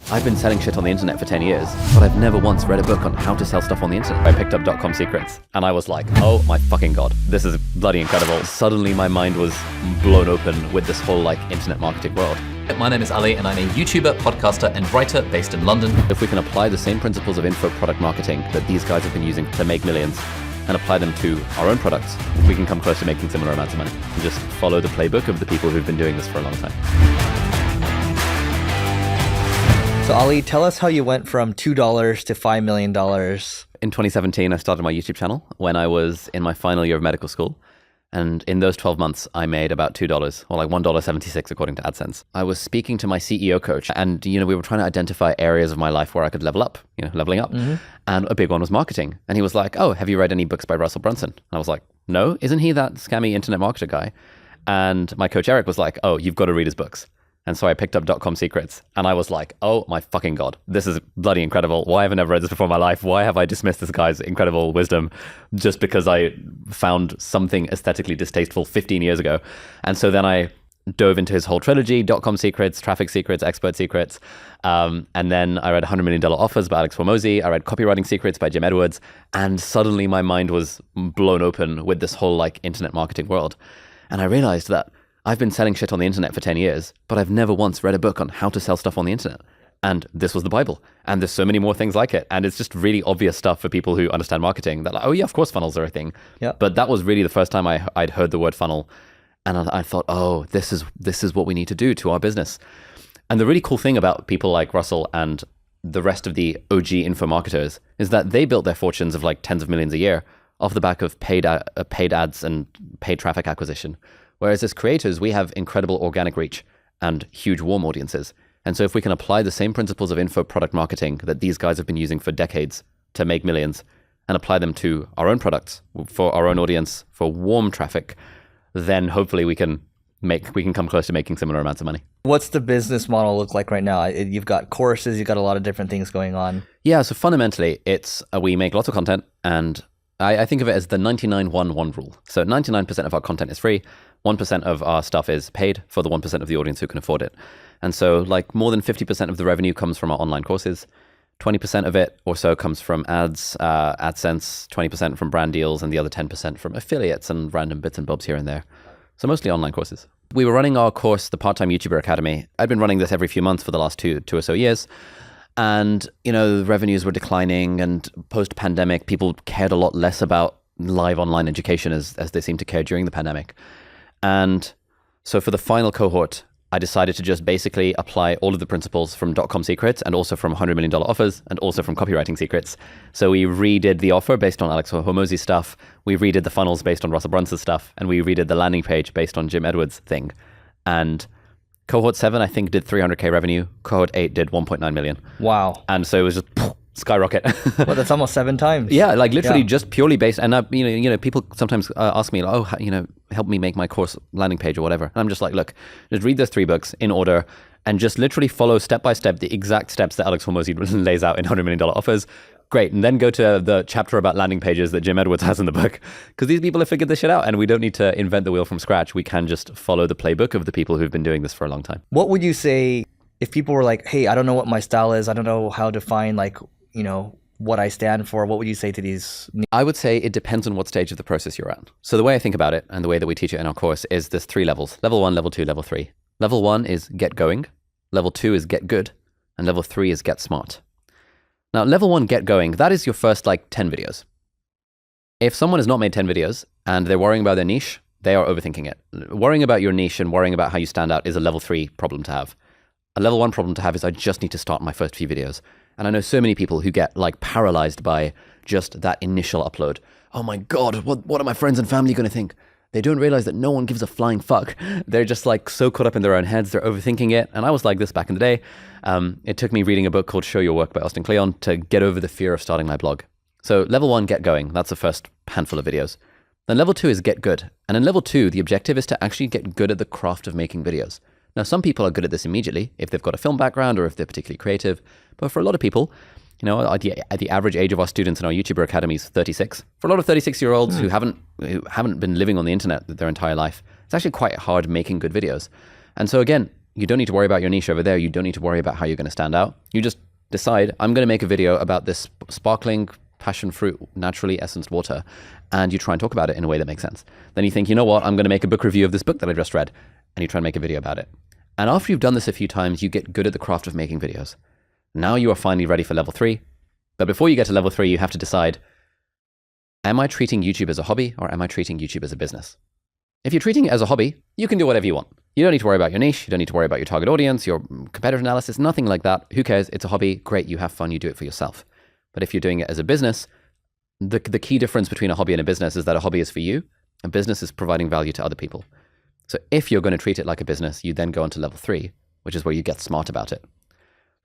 I've been selling shit on the internet for 10 years, but I've never once read a book on how to sell stuff on the internet. I picked up .com secrets and I was like, oh my fucking God, this is bloody incredible. Suddenly my mind was blown open with this whole internet marketing world. My name is Ali and I'm a YouTuber, podcaster and writer based in London. If we can apply the same principles of info product marketing that these guys have been using to make millions and apply them to our own products, we can come close to making similar amounts of money. And just follow the playbook of the people who've been doing this for a long time. So Ali, tell us how you went from $2 to $5 million. In 2017, I started my YouTube channel when I was in my final year of medical school. And in those 12 months, I made about $2, or like $1.76 according to AdSense. I was speaking to my CEO coach and, we were trying to identify areas of my life where I could level up, leveling up. Mm-hmm. And a big one was marketing. And he was like, oh, have you read any books by Russell Brunson? And I was like, no, isn't he that scammy internet marketer guy? And my coach Eric was like, oh, you've got to read his books. And so I picked up .com secrets and I was like, oh my fucking God, this is bloody incredible. Why have I never read this before in my life? Why have I dismissed this guy's incredible wisdom just because I found something aesthetically distasteful 15 years ago? And so then I dove into his whole trilogy, .com secrets, traffic secrets, expert secrets. And then I read $100 Million Offers by Alex Hormozi. I read Copywriting Secrets by Jim Edwards. And suddenly my mind was blown open with this whole internet marketing world. And I realized that I've been selling shit on the internet for 10 years, but I've never once read a book on how to sell stuff on the internet. And this was the Bible. And there's so many more things like it. And it's just really obvious stuff for people who understand marketing that oh yeah, of course funnels are a thing. Yeah. But that was really the first time I'd heard the word funnel. And I thought, oh, this is what we need to do to our business. And the really cool thing about people like Russell and the rest of the OG info marketers is that they built their fortunes of tens of millions a year off the back of paid ads and paid traffic acquisition. Whereas as creators, we have incredible organic reach and huge warm audiences. And so if we can apply the same principles of info product marketing that these guys have been using for decades to make millions and apply them to our own products for our own audience, for warm traffic, then hopefully we can come close to making similar amounts of money. What's the business model look like right now? You've got courses, you've got a lot of different things going on. Yeah, so fundamentally, it's we make lots of content, and I think of it as the 99-1-1 rule. So 99% of our content is free, 1% of our stuff is paid for the 1% of the audience who can afford it. And so more than 50% of the revenue comes from our online courses, 20% of it or so comes from ads, AdSense, 20% from brand deals, and the other 10% from affiliates and random bits and bobs here and there. So mostly online courses. We were running our course, the Part-Time YouTuber Academy. I'd been running this every few months for the last two or so years. And, the revenues were declining, and post-pandemic, people cared a lot less about live online education as they seemed to care during the pandemic. And so for the final cohort, I decided to just basically apply all of the principles from .com secrets and also from $100 Million Offers and also from Copywriting Secrets. So we redid the offer based on Alex Hormozi's stuff. We redid the funnels based on Russell Brunson's stuff. And we redid the landing page based on Jim Edwards' thing. And Cohort 7, I think, did 300K revenue. Cohort 8 did 1.9 million. Wow. And so it was just skyrocket. Well, that's almost 7 times. Yeah, literally just purely based. And, people sometimes ask me, help me make my course landing page or whatever. And I'm just like, look, just read those 3 books in order and just literally follow step by step the exact steps that Alex Hormozi lays out in $100 Million Offers. Great. And then go to the chapter about landing pages that Jim Edwards has in the book. Because these people have figured this shit out and we don't need to invent the wheel from scratch. We can just follow the playbook of the people who've been doing this for a long time. What would you say if people were like, hey, I don't know what my style is. I don't know how to find what I stand for. What would you say to these? I would say it depends on what stage of the process you're at. So the way I think about it and the way that we teach it in our course is there's 3 levels. Level 1, level 2, level 3. Level 1 is get going. Level 2 is get good. And level 3 is get smart. Now, level 1, get going, that is your first 10 videos. If someone has not made 10 videos and they're worrying about their niche, they are overthinking it. Worrying about your niche and worrying about how you stand out is a level 3 problem to have. A level 1 problem to have is I just need to start my first few videos. And I know so many people who get paralyzed by just that initial upload. Oh my God, what are my friends and family going to think? They don't realize that no one gives a flying fuck. They're just so caught up in their own heads, they're overthinking it. And I was like this back in the day. It took me reading a book called Show Your Work by Austin Kleon to get over the fear of starting my blog. So level 1, get going. That's the first handful of videos. Then level 2 is get good. And in level 2, the objective is to actually get good at the craft of making videos. Now, some people are good at this immediately if they've got a film background or if they're particularly creative. But for a lot of people, at the average age of our students in our YouTuber Academy is 36. For a lot of 36-year-olds who haven't been living on the internet their entire life, it's actually quite hard making good videos. And so again, you don't need to worry about your niche over there. You don't need to worry about how you're going to stand out. You just decide, I'm going to make a video about this sparkling passion fruit, naturally essenced water, and you try and talk about it in a way that makes sense. Then you think, you know what, I'm going to make a book review of this book that I just read, and you try and make a video about it. And after you've done this a few times, you get good at the craft of making videos. Now you are finally ready for level 3. But before you get to level 3, you have to decide, am I treating YouTube as a hobby or am I treating YouTube as a business? If you're treating it as a hobby, you can do whatever you want. You don't need to worry about your niche. You don't need to worry about your target audience, your competitor analysis, nothing like that. Who cares? It's a hobby. Great. You have fun. You do it for yourself. But if you're doing it as a business, the key difference between a hobby and a business is that a hobby is for you. A business is providing value to other people. So if you're going to treat it like a business, you then go on to level 3, which is where you get smart about it.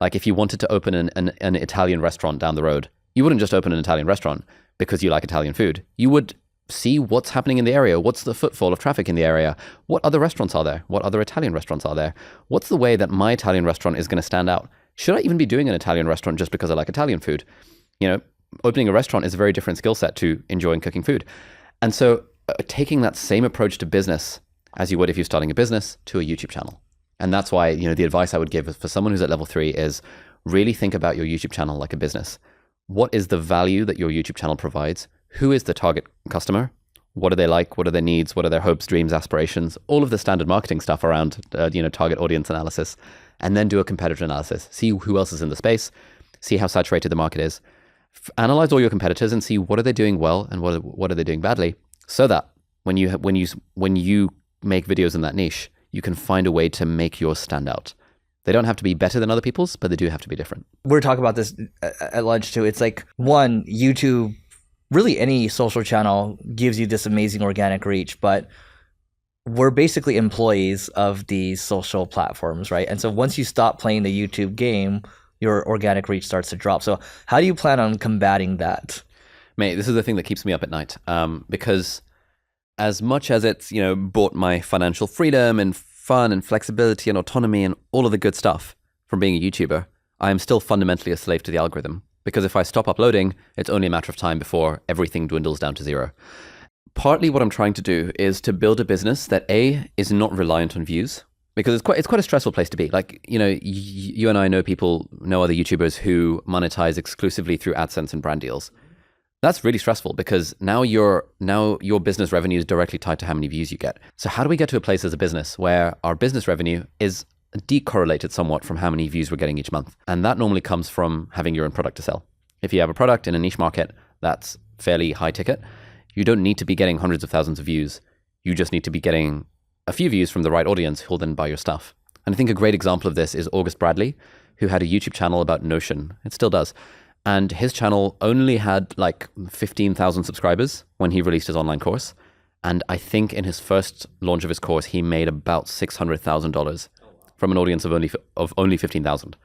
Like if you wanted to open an Italian restaurant down the road, you wouldn't just open an Italian restaurant because you like Italian food. You would see what's happening in the area. What's the footfall of traffic in the area? What other restaurants are there? What other Italian restaurants are there? What's the way that my Italian restaurant is going to stand out? Should I even be doing an Italian restaurant just because I like Italian food? You know, opening a restaurant is a very different skill set to enjoying cooking food. And so taking that same approach to business as you would if you're starting a business to a YouTube channel. And that's why, you know, the advice I would give for someone who's at level 3 is really think about your YouTube channel like a business. What is the value that your YouTube channel provides? Who is the target customer? What do they like? What are their needs? What are their hopes, dreams, aspirations? All of the standard marketing stuff around, target audience analysis, and then do a competitor analysis. See who else is in the space. See how saturated the market is. Analyze all your competitors and see what are they doing well and what are they doing badly, so that when you make videos in that niche, you can find a way to make yours stand out. They don't have to be better than other people's, but they do have to be different. We're talking about this at lunch too. It's like, one, YouTube, really any social channel gives you this amazing organic reach, but we're basically employees of these social platforms, right? And so once you stop playing the YouTube game, your organic reach starts to drop. So how do you plan on combating that? Mate, this is the thing that keeps me up at night, because as much as it's, bought my financial freedom and fun and flexibility and autonomy and all of the good stuff from being a YouTuber, I am still fundamentally a slave to the algorithm. Because if I stop uploading, it's only a matter of time before everything dwindles down to zero. Partly what I'm trying to do is to build a business that A, is not reliant on views, because it's quite a stressful place to be. Like, you and I know other YouTubers who monetize exclusively through AdSense and brand deals. That's really stressful because now your business revenue is directly tied to how many views you get. So how do we get to a place as a business where our business revenue is decorrelated somewhat from how many views we're getting each month? And that normally comes from having your own product to sell. If you have a product in a niche market that's fairly high ticket, you don't need to be getting hundreds of thousands of views. You just need to be getting a few views from the right audience who'll then buy your stuff. And I think a great example of this is August Bradley, who had a YouTube channel about Notion. It still does. And his channel only had like 15,000 subscribers when he released his online course. And I think in his first launch of his course, he made about $600,000 from an audience of only 15,000.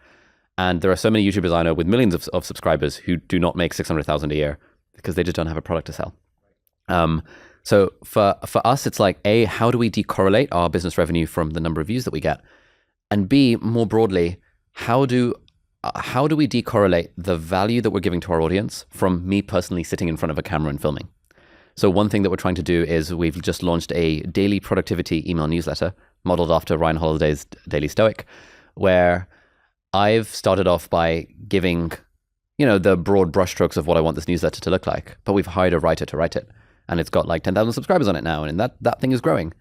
And there are so many YouTubers I know with millions of subscribers who do not make 600,000 a year because they just don't have a product to sell. So for us, it's like, A, how do we decorrelate our business revenue from the number of views that we get? And B, more broadly, how do we decorrelate the value that we're giving to our audience from me personally sitting in front of a camera and filming? So one thing that we're trying to do is we've just launched a daily productivity email newsletter modeled after Ryan Holiday's Daily Stoic, where I've started off by giving, the broad brushstrokes of what I want this newsletter to look like, but we've hired a writer to write it. And it's got like 10,000 subscribers on it now, and that thing is growing.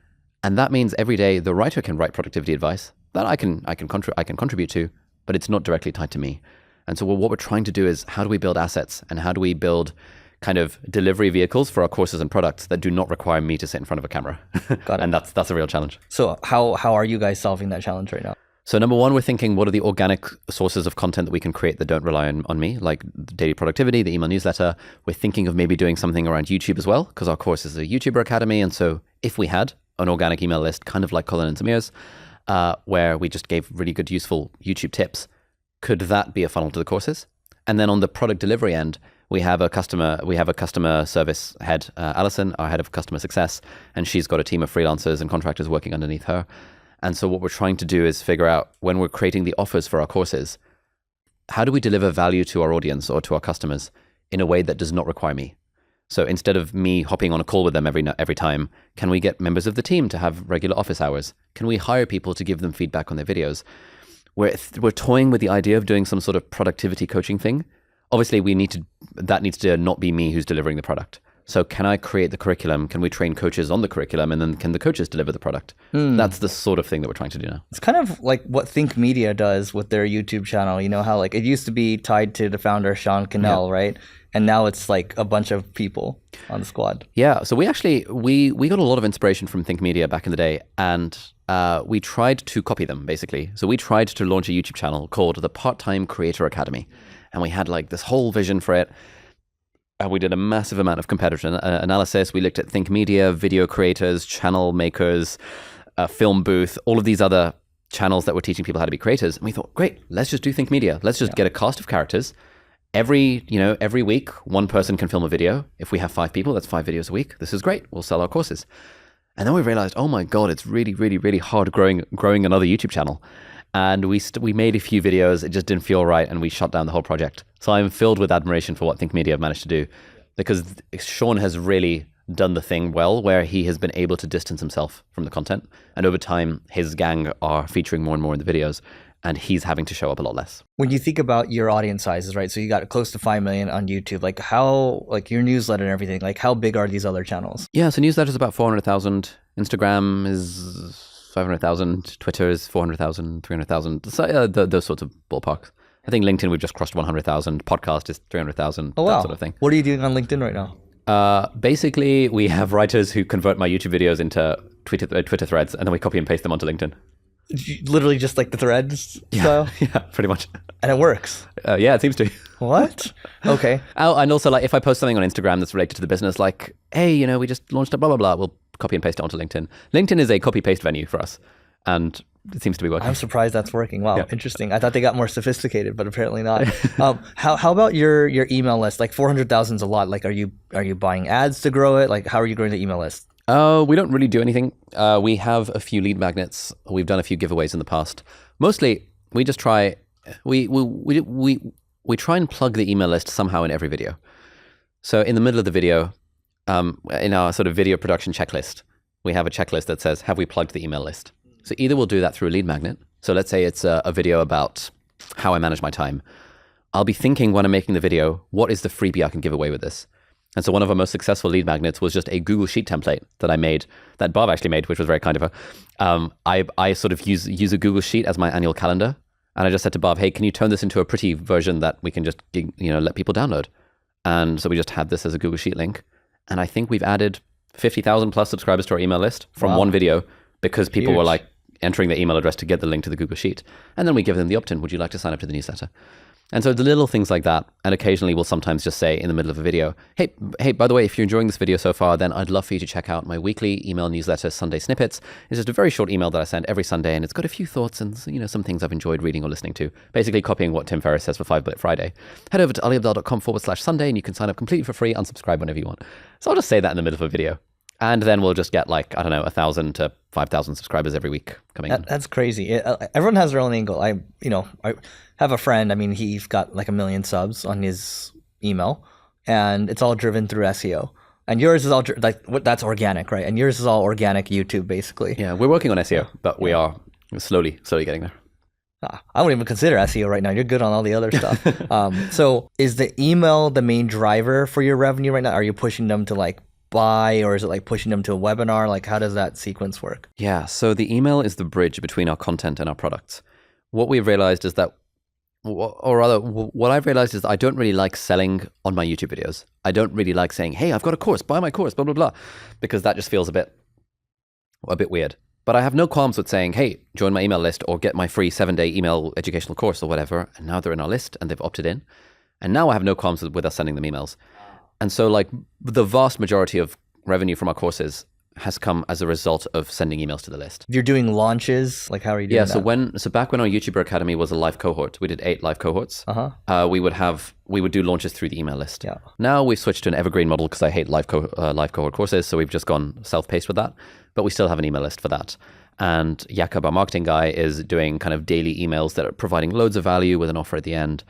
And that means every day the writer can write productivity advice that I can contribute to, but it's not directly tied to me. And so what we're trying to do is, how do we build assets and how do we build kind of delivery vehicles for our courses and products that do not require me to sit in front of a camera? Got it. And that's a real challenge. So how are you guys solving that challenge right now? So number one, we're thinking, what are the organic sources of content that we can create that don't rely on me, like the daily productivity, the email newsletter. We're thinking of maybe doing something around YouTube as well, because our course is a YouTuber academy. And so if we had an organic email list, kind of like Colin and Samir's, where we just gave really good, useful YouTube tips, could that be a funnel to the courses? And then on the product delivery end, we have a customer service head, Alison, our head of customer success, and she's got a team of freelancers and contractors working underneath her. And so what we're trying to do is figure out, when we're creating the offers for our courses, how do we deliver value to our audience or to our customers in a way that does not require me? So instead of me hopping on a call with them every time, can we get members of the team to have regular office hours? Can we hire people to give them feedback on their videos? We're toying with the idea of doing some sort of productivity coaching thing. Obviously, that needs to not be me who's delivering the product. So can I create the curriculum? Can we train coaches on the curriculum? And then can the coaches deliver the product? That's the sort of thing that we're trying to do now. It's kind of like what Think Media does with their YouTube channel. You know how like it used to be tied to the founder, Sean Cannell, right? And now it's like a bunch of people on the squad. Yeah. So we got a lot of inspiration from Think Media back in the day. And we tried to copy them, basically. So we tried to launch a YouTube channel called the Part-Time Creator Academy. And we had like this whole vision for it. We did a massive amount of competitor analysis. We looked at Think Media, video creators, channel makers, film booth, all of these other channels that were teaching people how to be creators. And we thought, great, let's just do Think Media. Let's just get a cast of characters. Every week, one person can film a video. If we have 5 people, that's 5 videos a week. This is great. We'll sell our courses. And then we realized, oh my God, it's really, really, really hard growing another YouTube channel. And we made a few videos. It just didn't feel right. And we shut down the whole project. So I'm filled with admiration for what Think Media have managed to do, because Sean has really done the thing well, where he has been able to distance himself from the content. And over time, his gang are featuring more and more in the videos, and he's having to show up a lot less. When you think about your audience sizes, right? So you got close to 5 million on YouTube. Like how, like your newsletter and everything, like how big are these other channels? Yeah, so newsletter is about 400,000. Instagram is 500,000. Twitter is 400,000, 300,000. So, those sorts of ballparks. I think LinkedIn, we've just crossed 100,000. Podcast is 300,000. Oh, wow. That sort of thing. What are you doing on LinkedIn right now? Basically, we have writers who convert my YouTube videos into Twitter threads, and then we copy and paste them onto LinkedIn. Literally just like the threads style? Yeah, pretty much. And it works? Yeah, it seems to. What? Okay. Oh, and also, like, if I post something on Instagram that's related to the business, like, hey, we just launched a blah, blah, blah, we'll copy and paste it onto LinkedIn. LinkedIn is a copy-paste venue for us, and it seems to be working. I'm surprised that's working. Wow, interesting. I thought they got more sophisticated, but apparently not. How about your email list? Like 400,000 is a lot. Like, are you buying ads to grow it? Like, how are you growing the email list? We don't really do anything. We have a few lead magnets. We've done a few giveaways in the past. Mostly, we just try. We try and plug the email list somehow in every video. So in the middle of the video, in our sort of video production checklist, we have a checklist that says, have we plugged the email list? So either we'll do that through a lead magnet. So let's say it's a video about how I manage my time. I'll be thinking when I'm making the video, what is the freebie I can give away with this? And so one of our most successful lead magnets was just a Google Sheet template that I made, that Bob actually made, which was very kind of her. I sort of use a Google Sheet as my annual calendar. And I just said to Bob, hey, can you turn this into a pretty version that we can just, let people download? And so we just had this as a Google Sheet link. And I think we've added 50,000 plus subscribers to our email list from one video, because people were like entering their email address to get the link to the Google Sheet. And then we give them the opt-in, would you like to sign up to the newsletter? And so the little things like that, and occasionally we'll sometimes just say in the middle of a video, hey, by the way, if you're enjoying this video so far, then I'd love for you to check out my weekly email newsletter, Sunday Snippets. It's just a very short email that I send every Sunday, and it's got a few thoughts and some things I've enjoyed reading or listening to, basically copying what Tim Ferriss says for 5 Bullet Friday. Head over to aliabdaal.com/Sunday, and you can sign up completely for free, unsubscribe whenever you want. So I'll just say that in the middle of a video. And then we'll just get 1,000 to 5,000 subscribers every week coming in. That's crazy. Everyone has their own angle. I have a friend. I mean, he's got like 1 million subs on his email, and it's all driven through SEO. And yours is all that's organic, right? And yours is all organic YouTube, basically. Yeah, we're working on SEO, but we are slowly getting there. I wouldn't even consider SEO right now. You're good on all the other stuff. So is the email the main driver for your revenue right now? Are you pushing them to buy, or is it pushing them to a webinar? How does that sequence work? Yeah, so the email is the bridge between our content and our products. What we've realized is that, or rather, what I've realized is that I don't really like selling on my YouTube videos. I don't really like saying, hey, I've got a course, buy my course, blah, blah, blah, because that just feels a bit weird. But I have no qualms with saying, hey, join my email list or get my free 7-day email educational course or whatever. And now they're in our list and they've opted in. And now I have no qualms with us sending them emails. And so the vast majority of revenue from our courses has come as a result of sending emails to the list. You're doing launches? How are you doing that? So back when our YouTuber Academy was a live cohort, we did 8 live cohorts. We would do launches through the email list. Yeah. Now we've switched to an evergreen model because I hate live cohort courses. So we've just gone self-paced with that, but we still have an email list for that. And Jakob, our marketing guy, is doing kind of daily emails that are providing loads of value with an offer at the end.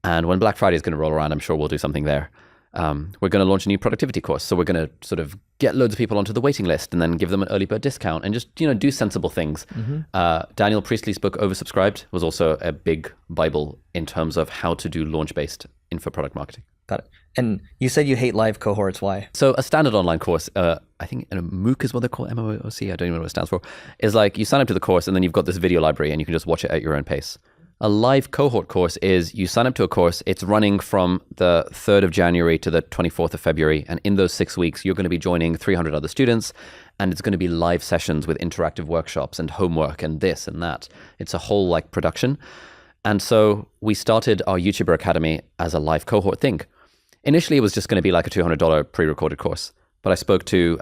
And when Black Friday is going to roll around, I'm sure we'll do something there. We're going to launch a new productivity course. So we're going to sort of get loads of people onto the waiting list and then give them an early bird discount and just, do sensible things. Daniel Priestley's book, Oversubscribed, was also a big Bible in terms of how to do launch-based info product marketing. Got it. And you said you hate live cohorts. Why? So a standard online course, I think a MOOC is what they're called, MOOC, I don't even know what it stands for, is like you sign up to the course and then you've got this video library and you can just watch it at your own pace. A live cohort course is you sign up to a course, it's running from the 3rd of January to the 24th of February. And in those 6 weeks, you're going to be joining 300 other students and it's going to be live sessions with interactive workshops and homework and this and that. It's a whole like production. And so we started our YouTuber Academy as a live cohort thing. Initially, it was just going to be like a $200 pre-recorded course. But I spoke to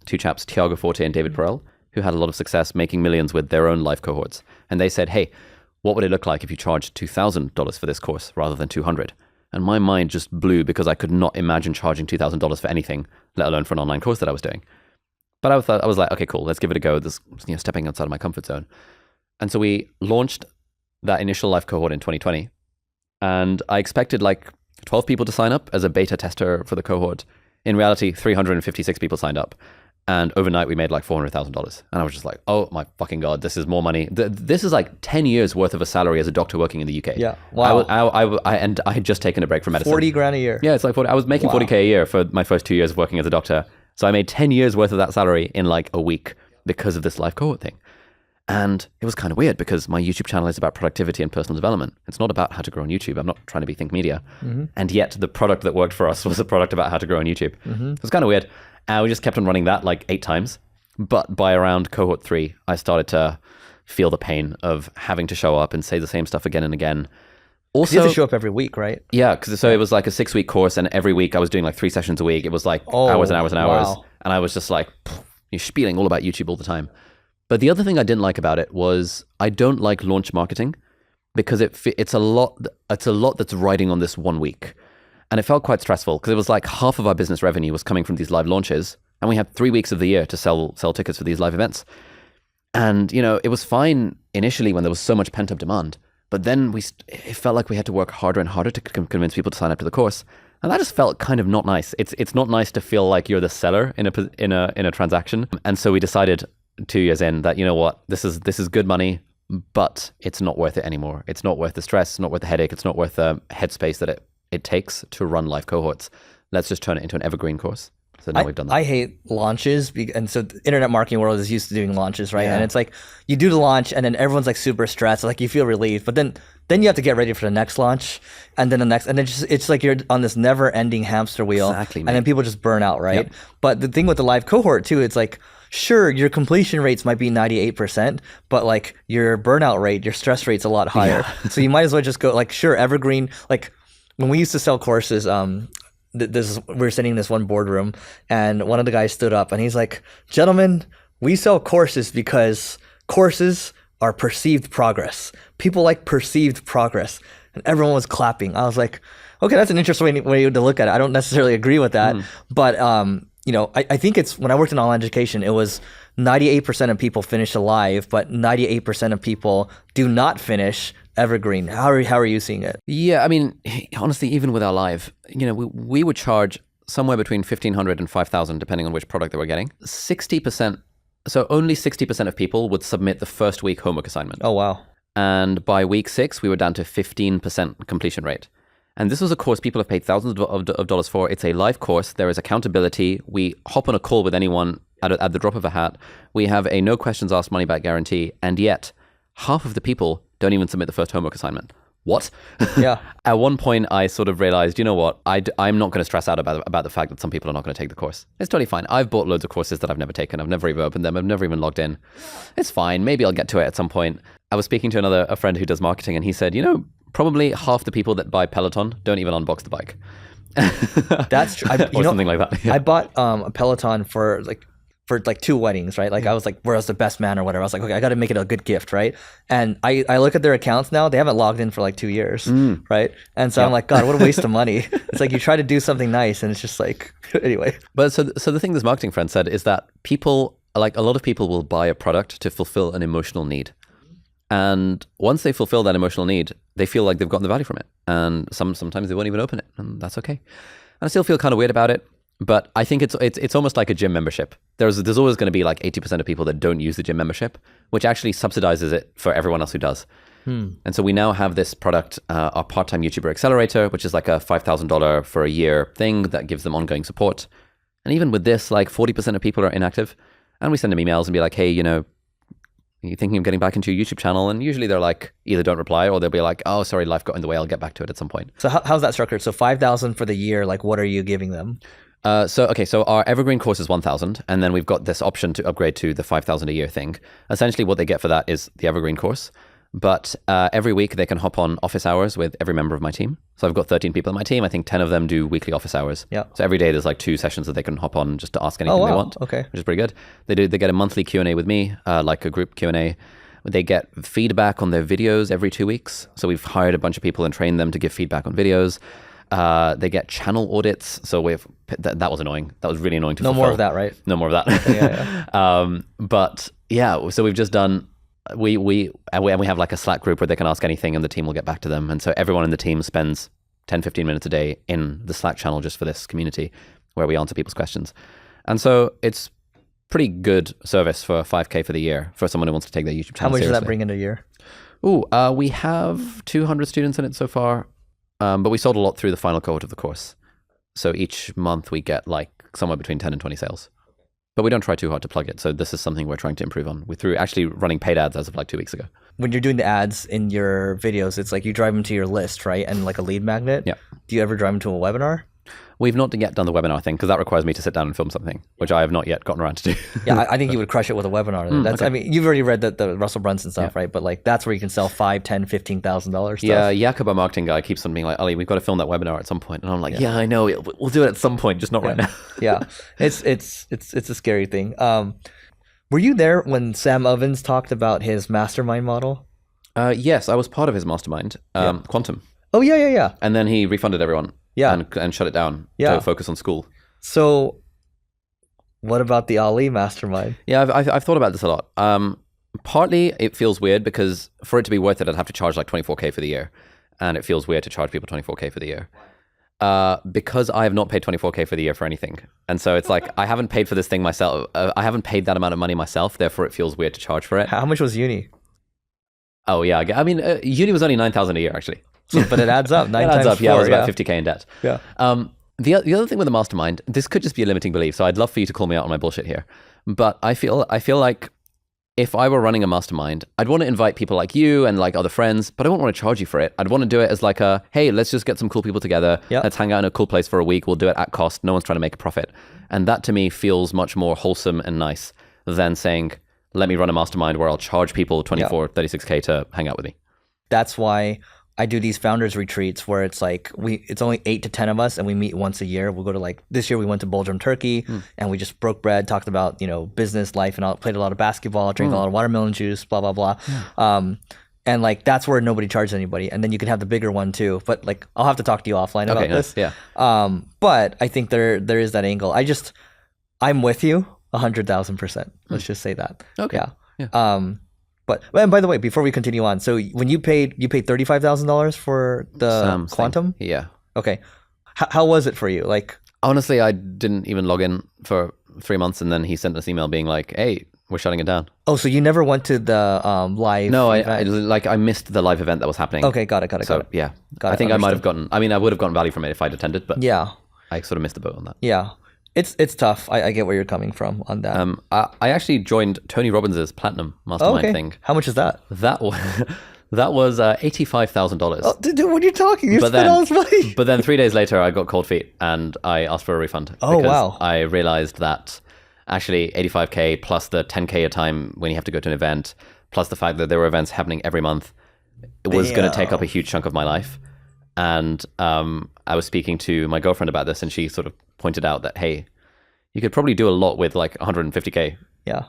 two chaps, Tiago Forte and David Perel, who had a lot of success making millions with their own live cohorts. And they said, hey, what would it look like if you charged $2,000 for this course rather than $200? And my mind just blew because I could not imagine charging $2,000 for anything, let alone for an online course that I was doing. But I was like, okay, cool, let's give it a go. This, stepping outside of my comfort zone. And so we launched that initial live cohort in 2020. And I expected like 12 people to sign up as a beta tester for the cohort. In reality, 356 people signed up. And overnight, we made like $400,000. And I was just like, oh my fucking God, this is more money. This is like 10 years worth of a salary as a doctor working in the UK. Yeah, wow. And I had just taken a break from medicine. 40 grand a year. Yeah, it's like 40. I was making 40K a year for my first 2 years of working as a doctor. So I made 10 years worth of that salary in like a week because of this live cohort thing. And it was kind of weird because my YouTube channel is about productivity and personal development. It's not about how to grow on YouTube. I'm not trying to be Think Media. And yet the product that worked for us was a product about how to grow on YouTube. It was kind of weird. And we just kept on running that like 8 times. But by around cohort 3, I started to feel the pain of having to show up and say the same stuff again and again. Also, you have to show up every week, right? Yeah, because it was like a 6-week course, and every week I was doing like 3 sessions a week. It was like hours and hours and hours. Wow. And I was just like, you're spieling all about YouTube all the time. But the other thing I didn't like about it was I don't like launch marketing because it's a lot that's riding on this 1 week. And it felt quite stressful because it was like half of our business revenue was coming from these live launches. And we had 3 weeks of the year to sell tickets for these live events. And, it was fine initially when there was so much pent-up demand. But then it felt like we had to work harder and harder to convince people to sign up to the course. And that just felt kind of not nice. It's not nice to feel like you're the seller in a transaction. And so we decided 2 years in that, you know what, this is good money, but it's not worth it anymore. It's not worth the stress. It's not worth the headache. It's not worth the headspace that it takes to run live cohorts. Let's just turn it into an evergreen course. So now we've done that. I hate launches, and so the internet marketing world is used to doing launches, right? Yeah. And it's like you do the launch, and then everyone's like super stressed, like you feel relieved, but then you have to get ready for the next launch, and then the next, and then it's like you're on this never-ending hamster wheel, exactly, and then people just burn out, right? Yep. But the thing with the live cohort too, it's like, sure, your completion rates might be 98%, but like your burnout rate, your stress rate's a lot higher. Yeah. So you might as well just go like, sure, evergreen. Like when we used to sell courses, we were sitting in this one boardroom, and one of the guys stood up and he's like, gentlemen, we sell courses because courses are perceived progress. People like perceived progress. And everyone was clapping. I was like, okay, that's an interesting way to look at it. I don't necessarily agree with that. But, I think it's when I worked in online education, it was 98% of people finish alive, but 98% of people do not finish evergreen. How are you seeing it? Yeah, I mean, honestly, even with our live, we would charge somewhere between $1,500 and $5,000, depending on which product they were getting. 60%, so only 60% of people would submit the first week homework assignment. Oh, wow. And by week 6, we were down to 15% completion rate. And this was a course people have paid thousands of dollars for. It's a live course. There is accountability. We hop on a call with anyone at the drop of a hat. We have a no questions asked money back guarantee. And yet, half of the people don't even submit the first homework assignment. What? Yeah. At one point, I sort of realized, you know what? I'm not going to stress out about the fact that some people are not going to take the course. It's totally fine. I've bought loads of courses that I've never taken. I've never even opened them. I've never even logged in. It's fine. Maybe I'll get to it at some point. I was speaking to a friend who does marketing, and he said, probably half the people that buy Peloton don't even unbox the bike. That's true. Something like that. Yeah. I bought a Peloton for 2 weddings, right? Like I was like, where was the best man or whatever. I was like, okay, I got to make it a good gift, right? And I look at their accounts now, they haven't logged in for like 2 years, right? And so I'm like, God, what a waste of money. It's like you try to do something nice and it's just like, anyway. But so the thing this marketing friend said is that people, like a lot of people will buy a product to fulfill an emotional need. And once they fulfill that emotional need, they feel like they've gotten the value from it. And sometimes they won't even open it, and that's okay. And I still feel kind of weird about it, but I think it's almost like a gym membership. There's always going to be like 80% of people that don't use the gym membership, which actually subsidizes it for everyone else who does. And so we now have this product, our part-time YouTuber accelerator, which is like a $5,000 for a year thing that gives them ongoing support. And even with this, like 40% of people are inactive. And we send them emails and be like, hey, you know, are you thinking of getting back into your YouTube channel? And usually they're like, either don't reply or they'll be like, oh, sorry, life got in the way. I'll get back to it at some point. So how's that structured? So 5,000 for the year, like what are you giving them? So our evergreen course is 1,000, and then we've got this option to upgrade to the 5,000 a year thing. Essentially what they get for that is the evergreen course. But every week they can hop on office hours with every member of my team. So I've got 13 people in my team. I think 10 of them do weekly office hours. Yeah. So every day there's like 2 sessions that they can hop on just to ask anything they want. Okay. Which is pretty good. They get a monthly Q&A with me, like a group Q&A. They get feedback on their videos every 2 weeks. So we've hired a bunch of people and trained them to give feedback on videos. They get channel audits. So that was annoying. That was really annoying to fulfill. No more of that, right? No more of that. Yeah. But yeah, so we've just done. We have like a Slack group where they can ask anything and the team will get back to them. And so everyone in the team spends 10, 15 minutes a day in the Slack channel just for this community where we answer people's questions. And so it's pretty good service for $5,000 for the year for someone who wants to take their YouTube channel How much seriously. does that bring in a year? We have 200 students in it so far, but we sold a lot through the final cohort of the course. So each month we get like somewhere between 10 and 20 sales. But we don't try too hard to plug it. So this is something we're trying to improve on. We're through actually running paid ads as of like 2 weeks ago. When you're doing the ads in your videos, it's like you drive them to your list, right? And like a lead magnet. Yeah. Do you ever drive them to a webinar? We've not yet done the webinar thing because that requires me to sit down and film something, which I have not yet gotten around to do. Yeah, I think you would crush it with a webinar. That's, okay. I mean, you've already read the Russell Brunson stuff, right? But like that's where you can sell $5,000, $10,000, $15,000 stuff. Yeah, Jakob, our marketing guy, keeps on being like, Ali, we've got to film that webinar at some point. And I'm like, yeah I know, we'll do it at some point, just not right now. Yeah, it's a scary thing. Were you there when Sam Ovens talked about his mastermind model? Yes, I was part of his mastermind, Quantum. Oh yeah. And then he refunded everyone. Yeah. And shut it down to focus on school. So what about the Ali mastermind? Yeah, I've thought about this a lot. Partly it feels weird because for it to be worth it, I'd have to charge like $24,000 for the year. And it feels weird to charge people $24,000 for the year. Because I have not paid $24,000 for the year for anything. And so it's like, I haven't paid for this thing myself. I haven't paid that amount of money myself. Therefore, it feels weird to charge for it. How much was uni? Oh, yeah. I mean, uni was only $9,000 a year, actually. But it adds up. 9 it adds times up. 4, Yeah, I was about $50,000 in debt. Yeah. The other thing with the mastermind, this could just be a limiting belief. So I'd love for you to call me out on my bullshit here. But I feel like if I were running a mastermind, I'd want to invite people like you and like other friends, but I wouldn't want to charge you for it. I'd want to do it as like hey, let's just get some cool people together. Yep. Let's hang out in a cool place for a week. We'll do it at cost. No one's trying to make a profit. And that to me feels much more wholesome and nice than saying, let me run a mastermind where I'll charge people $24,000, $36,000 to hang out with me. That's why I do these founders retreats where it's like it's only 8 to 10 of us and we meet once a year. We'll go to like this year we went to Belgium, Turkey, and we just broke bread, talked about business, life, and all. Played a lot of basketball, drank a lot of watermelon juice, blah blah blah. And like that's where nobody charges anybody. And then you can have the bigger one too. But like I'll have to talk to you offline about this. Yeah. But I think there is that angle. I'm with you 100,000%. Let's just say that. Okay. Yeah. But and by the way, before we continue on, so when you paid $35,000 for the Quantum? Thing. Yeah. Okay. How was it for you? Like honestly, I didn't even log in for 3 months, and then he sent us email being like, "Hey, we're shutting it down." Oh, so you never went to the live? No, I missed the live event that was happening. Okay, got it. So yeah, got it. I think I might have gotten. I mean, I would have gotten value from it if I'd attended, but yeah, I sort of missed the boat on that. Yeah. It's tough. I get where you're coming from on that. I actually joined Tony Robbins' Platinum Mastermind thing. How much is that? That was $85,000. Oh, dude, what are you talking? You spent all this money. But then 3 days later, I got cold feet and I asked for a refund. Oh, because wow. I realized that actually $85,000 plus the $10,000 a time when you have to go to an event, plus the fact that there were events happening every month, it was going to take up a huge chunk of my life. And I was speaking to my girlfriend about this, and she sort of pointed out that, hey, you could probably do a lot with like $150,000. Yeah.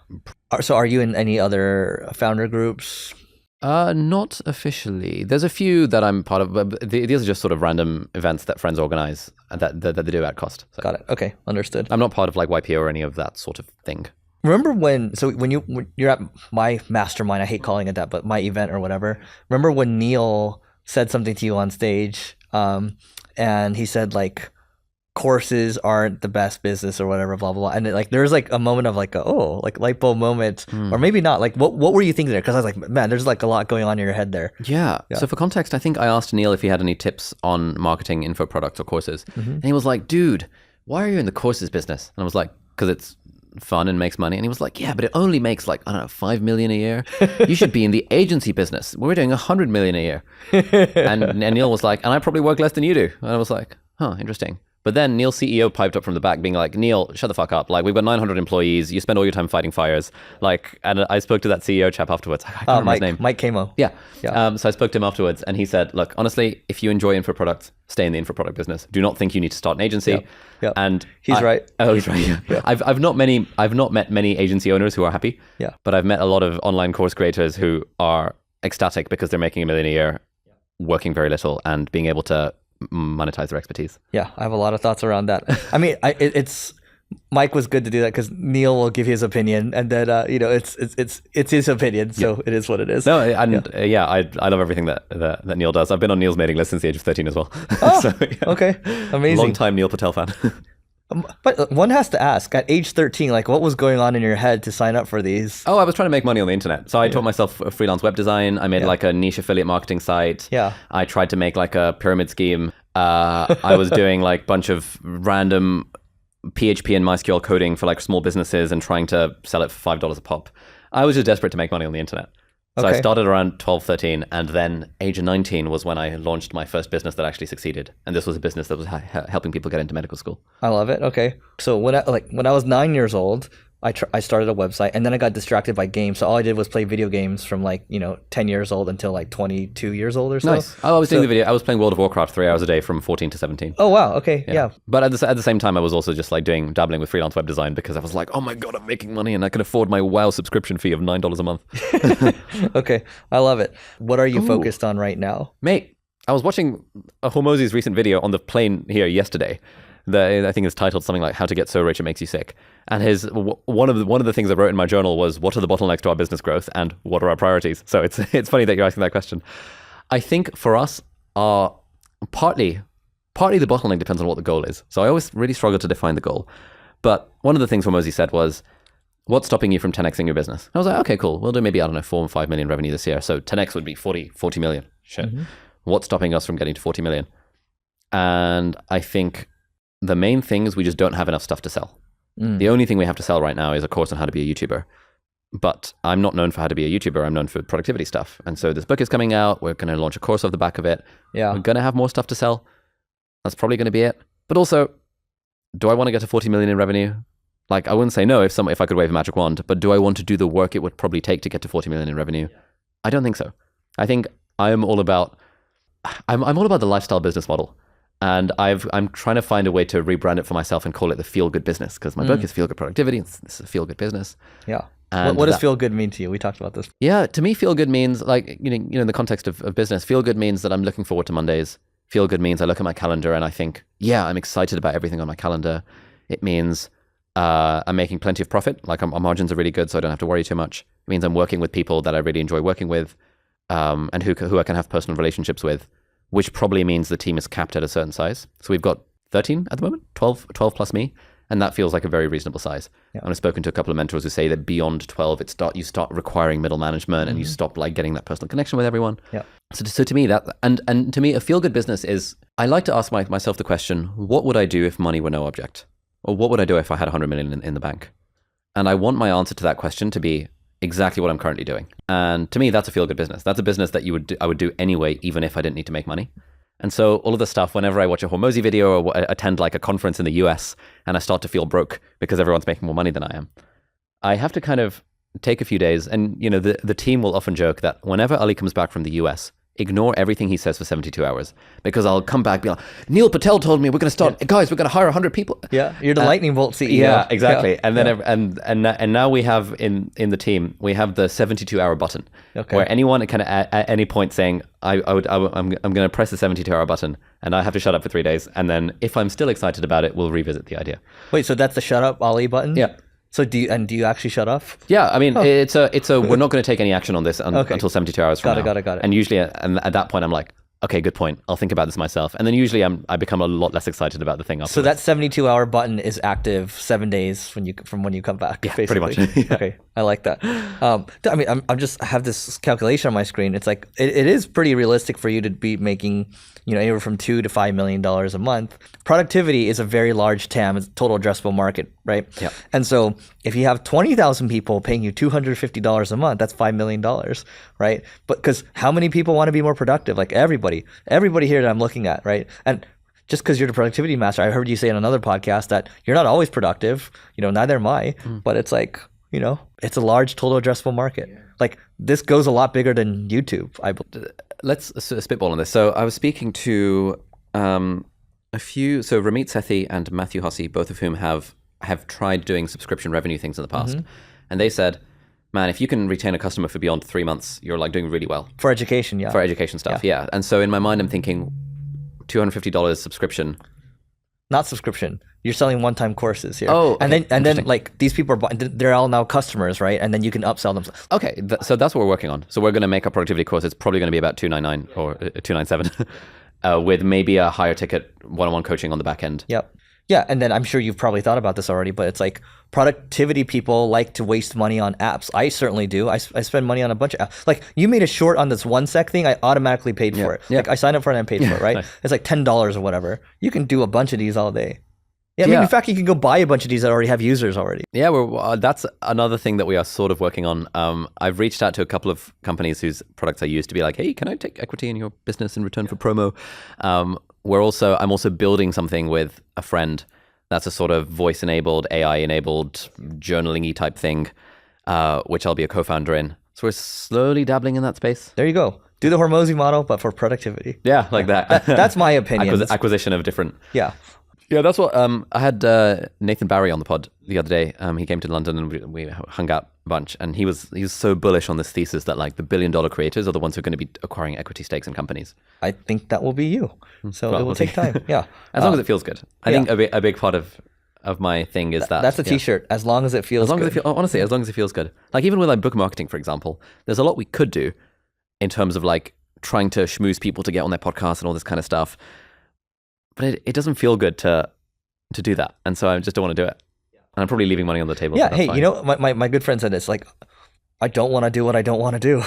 So are you in any other founder groups? Not officially. There's a few that I'm part of, but these are just sort of random events that friends organize that they do at cost. So got it. Okay, understood. I'm not part of like YPO or any of that sort of thing. Remember when you're at my mastermind, I hate calling it that, but my event or whatever. Remember when Neil said something to you on stage, and he said like, courses aren't the best business or whatever, blah blah blah. And like there's like a moment of like like light bulb moment, or maybe not. Like what were you thinking there? Because I was like, man, there's like a lot going on in your head there. Yeah. So for context, I think I asked Neil if he had any tips on marketing info products or courses, and he was like, "Dude, why are you in the courses business?" And I was like, "Because it's fun and makes money." And he was like, "Yeah, but it only makes like, I don't know, 5 million a year. You should be in the agency business. We're doing 100 million a year." And Neil was like, "And I probably work less than you do." And I was like, "Huh, interesting." But then Neil's CEO piped up from the back being like, "Neil, shut the fuck up. Like, we've got 900 employees. You spend all your time fighting fires." Like, and I spoke to that CEO chap afterwards. I can't remember his name. Mike Camo. Yeah. So I spoke to him afterwards, and he said, "Look, honestly, if you enjoy info products, stay in the info product business. Do not think you need to start an agency." Yeah. And he's right. Oh, he's right. Yeah. I've not met many agency owners who are happy. Yeah. But I've met a lot of online course creators who are ecstatic because they're making $1 million a year, working very little, and being able to monetize their expertise. Yeah, I have a lot of thoughts around that. I mean, it's Mike was good to do that because Neil will give his opinion, and then it's his opinion, so it is what it is. No, and I love everything that Neil does. I've been on Neil's mailing list since the age of 13 as well. Oh, so, okay, amazing. Long time Neil Patel fan. But one has to ask, at age 13, like what was going on in your head to sign up for these? Oh, I was trying to make money on the internet. So I taught myself freelance web design. I made like a niche affiliate marketing site. Yeah. I tried to make like a pyramid scheme. I was doing like bunch of random PHP and MySQL coding for like small businesses and trying to sell it for $5 a pop. I was just desperate to make money on the internet. So I started around 12, 13, and then age of 19 was when I launched my first business that actually succeeded. And this was a business that was helping people get into medical school. I love it. Okay. So when I was 9 years old, I started a website, and then I got distracted by games. So all I did was play video games from 10 years old until like 22 years old or so. Nice. I was doing the video. I was playing World of Warcraft 3 hours a day from 14 to 17. Oh, wow. Okay. Yeah. But at the same time, I was also just like dabbling with freelance web design because I was like, oh my God, I'm making money and I can afford my WoW subscription fee of $9 a month. Okay. I love it. What are you focused on right now? Mate, I was watching Hormozi's recent video on the plane here yesterday. I think it's titled something like "How to Get So Rich It Makes You Sick." And one of the things I wrote in my journal was, "What are the bottlenecks to our business growth, and what are our priorities?" So it's funny that you're asking that question. I think for us, partly the bottleneck depends on what the goal is. So I always really struggle to define the goal. But one of the things Hormozi said was, "What's stopping you from 10xing your business?" And I was like, okay, cool. We'll do maybe, I don't know, 4 or 5 million revenue this year. So 10x would be 40 million. Shit. Mm-hmm. What's stopping us from getting to 40 million? And I think the main thing is we just don't have enough stuff to sell. The only thing we have to sell right now is a course on how to be a YouTuber. But I'm not known for how to be a YouTuber. I'm known for productivity stuff. And so this book is coming out. We're going to launch a course off the back of it. Yeah. We're going to have more stuff to sell. That's probably going to be it. But also, do I want to get to 40 million in revenue? Like, I wouldn't say no if I could wave a magic wand, but do I want to do the work it would probably take to get to 40 million in revenue? I don't think so. I think I'm all about the lifestyle business model. And I'm trying to find a way to rebrand it for myself and call it the feel good business, because my book is feel good productivity. This is a feel good business. Yeah. And what does feel good mean to you? We talked about this. Yeah. To me, feel good means like, in the context of business, feel good means that I'm looking forward to Mondays. Feel good means I look at my calendar and I think, yeah, I'm excited about everything on my calendar. It means I'm making plenty of profit. Like our margins are really good, so I don't have to worry too much. It means I'm working with people that I really enjoy working with, and who I can have personal relationships with, which probably means the team is capped at a certain size. So we've got 13 at the moment, 12 plus me, and that feels like a very reasonable size. Yeah. And I've spoken to a couple of mentors who say that beyond 12, you start requiring middle management, and you stop like getting that personal connection with everyone. Yeah. So to me, that and to me, a feel good business is, I like to ask myself the question, what would I do if money were no object? Or what would I do if I had 100 million in the bank? And I want my answer to that question to be exactly what I'm currently doing. And to me, that's a feel-good business. That's a business that I would do anyway, even if I didn't need to make money. And so all of the stuff, whenever I watch a Hormozi video or attend like a conference in the US and I start to feel broke because everyone's making more money than I am, I have to kind of take a few days. And the team will often joke that whenever Ali comes back from the US, ignore everything he says for 72 hours, because I'll come back and be like, Neil Patel told me we're going to start, guys, we're going to hire 100 people. Yeah, you're the lightning bolt CEO. Yeah, exactly. Yeah. And then and now we have in the team, we have the 72-hour button, where anyone can at any point saying, I'm going to press the 72-hour button, and I have to shut up for 3 days, and then if I'm still excited about it, we'll revisit the idea. Wait, so that's the shut up Ali button? Yeah. So do you actually shut off? Yeah, I mean, it's a we're not going to take any action on this until 72 hours from now. Got it. And usually, and at that point, I'm like, okay, good point. I'll think about this myself. And then usually I become a lot less excited about the thing after. So that 72-hour button is active 7 days from when you come back. Yeah, basically. pretty much. Yeah. Okay, I like that. I mean, I have this calculation on my screen. It's like it is pretty realistic for you to be making, anywhere from $2 to $5 million a month. Productivity is a very large TAM, it's total addressable market, right? Yeah. And so if you have 20,000 people paying you $250 a month, that's $5 million, right? But because how many people want to be more productive? Like everybody here that I'm looking at, right? And just because you're the productivity master, I heard you say in another podcast that you're not always productive. Neither am I. But it's like, it's a large total addressable market. Yeah. Like this goes a lot bigger than YouTube. Let's spitball on this. So I was speaking to a few. So Ramit Sethi and Matthew Hussey, both of whom have tried doing subscription revenue things in the past, and they said, man, if you can retain a customer for beyond 3 months, you're like doing really well. For education, yeah. For education stuff, yeah. And so in my mind, I'm thinking $250 subscription. Not subscription. You're selling one-time courses here. Oh, okay. and then like these people they're all now customers, right? And then you can upsell them. Okay, so that's what we're working on. So we're going to make a productivity course. It's probably going to be about $299 or $297, with maybe a higher ticket one-on-one coaching on the back end. Yep. Yeah, and then I'm sure you've probably thought about this already, but it's like productivity people like to waste money on apps. I certainly do. I spend money on a bunch of apps. Like you made a short on this one sec thing, I automatically paid for it. Yeah. Like I signed up for it and I paid for it, right? Nice. It's like $10 or whatever. You can do a bunch of these all day. Yeah, I mean, in fact, you can go buy a bunch of these that already have users already. Yeah, that's another thing that we are sort of working on. I've reached out to a couple of companies whose products I use to be like, hey, can I take equity in your business in return for promo? I'm also building something with a friend that's a sort of voice-enabled, AI-enabled, journaling-y type thing, which I'll be a co-founder in. So we're slowly dabbling in that space. There you go. Do the Hormozi model, but for productivity. Yeah, like that. That's my opinion. Acquisition of different... Yeah. Yeah, that's what I had Nathan Barry on the pod the other day. He came to London and we hung out a bunch, and he was so bullish on this thesis that like the $1 billion creators are the ones who are going to be acquiring equity stakes in companies. I think that will be you. So it will take time. Yeah, as long as it feels good. I think a big part of my thing is that that's a T-shirt. As long as it feels good. Honestly, as long as it feels good. Like even with like book marketing, for example, there's a lot we could do in terms of like trying to schmooze people to get on their podcast and all this kind of stuff. But it doesn't feel good to do that. And so I just don't want to do it. And I'm probably leaving money on the table. Yeah, hey, fine. My good friend said this, like, I don't want to do what I don't want to do.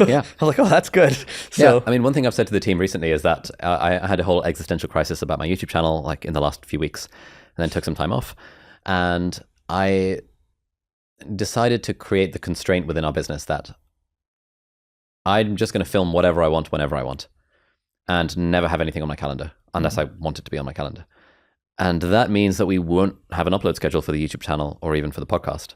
Yeah. I was like, oh, that's good. So, yeah, I mean, one thing I've said to the team recently is that I had a whole existential crisis about my YouTube channel, like in the last few weeks, and then took some time off. And I decided to create the constraint within our business that I'm just going to film whatever I want, whenever I want, and never have anything on my calendar unless I want it to be on my calendar. And that means that we won't have an upload schedule for the YouTube channel or even for the podcast.